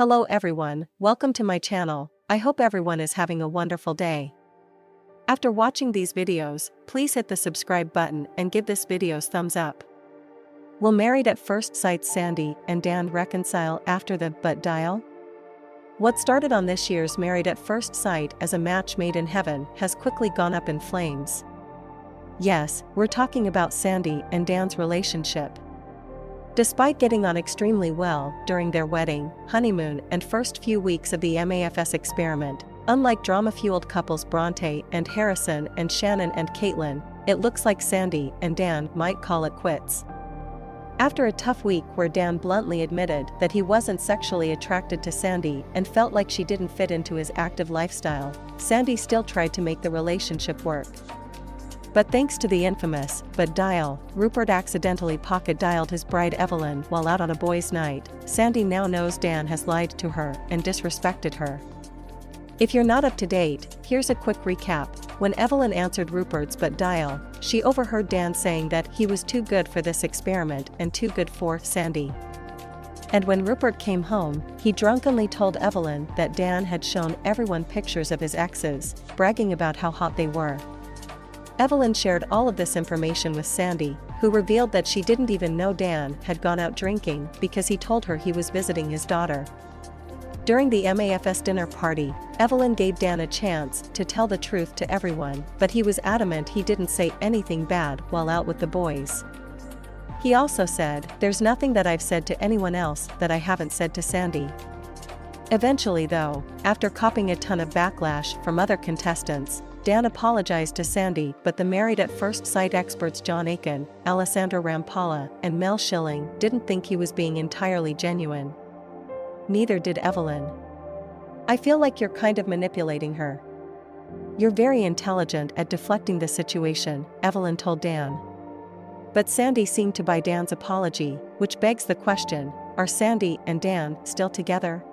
Hello everyone, welcome to my channel. I hope everyone is having a wonderful day. After watching these videos, please hit the subscribe button and give this video's thumbs up. Will Married at First Sight Sandy and Dan reconcile after the but dial? What started on this year's Married at First Sight as a match made in heaven has quickly gone up in flames. Yes, we're talking about Sandy and Dan's relationship. Despite getting on extremely well during their wedding, honeymoon, and first few weeks of the MAFS experiment, unlike drama-fueled couples Bronte and Harrison and Shannon and Caitlin, it looks like Sandy and Dan might call it quits. After a tough week where Dan bluntly admitted that he wasn't sexually attracted to Sandy and felt like she didn't fit into his active lifestyle, Sandy still tried to make the relationship work. But thanks to the infamous but dial, Rupert accidentally pocket-dialed his bride Evelyn while out on a boys' night. Sandy now knows Dan has lied to her and disrespected her. If you're not up to date, here's a quick recap. When Evelyn answered Rupert's but dial, she overheard Dan saying that he was too good for this experiment and too good for Sandy. And when Rupert came home, he drunkenly told Evelyn that Dan had shown everyone pictures of his exes, bragging about how hot they were. Evelyn shared all of this information with Sandy, who revealed that she didn't even know Dan had gone out drinking because he told her he was visiting his daughter. During the MAFS dinner party, Evelyn gave Dan a chance to tell the truth to everyone, but he was adamant he didn't say anything bad while out with the boys. He also said, "There's nothing that I've said to anyone else that I haven't said to Sandy." Eventually though, after copping a ton of backlash from other contestants, Dan apologized to Sandy, but the Married at First Sight experts John Aiken, Alessandra Rampala, and Mel Schilling didn't think he was being entirely genuine. Neither did Evelyn. "I feel like you're kind of manipulating her. You're very intelligent at deflecting the situation," Evelyn told Dan. But Sandy seemed to buy Dan's apology, which begs the question, are Sandy and Dan still together?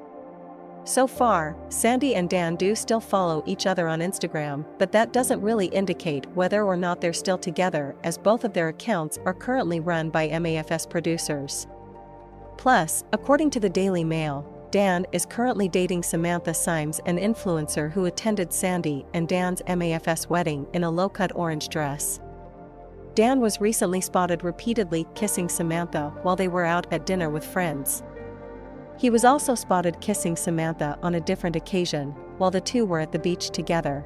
So far, Sandy and Dan do still follow each other on Instagram, but that doesn't really indicate whether or not they're still together, as both of their accounts are currently run by MAFS producers. Plus, according to the Daily Mail, Dan is currently dating Samantha Symes, an influencer who attended Sandy and Dan's MAFS wedding in a low-cut orange dress. Dan was recently spotted repeatedly kissing Samantha while they were out at dinner with friends. He was also spotted kissing Samantha on a different occasion, while the two were at the beach together.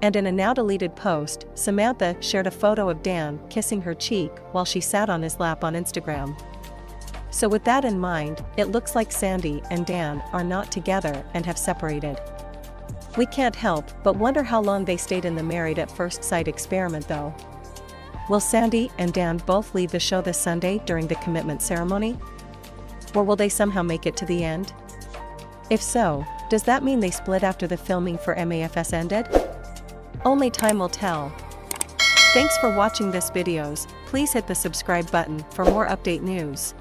And in a now-deleted post, Samantha shared a photo of Dan kissing her cheek while she sat on his lap on Instagram. So with that in mind, it looks like Sandy and Dan are not together and have separated. We can't help but wonder how long they stayed in the Married at First Sight experiment though. Will Sandy and Dan both leave the show this Sunday during the commitment ceremony? Or will they somehow make it to the end? If so, does that mean they split after the filming for MAFS ended? Only time will tell. Thanks for watching this videos. Please hit the subscribe button for more update news.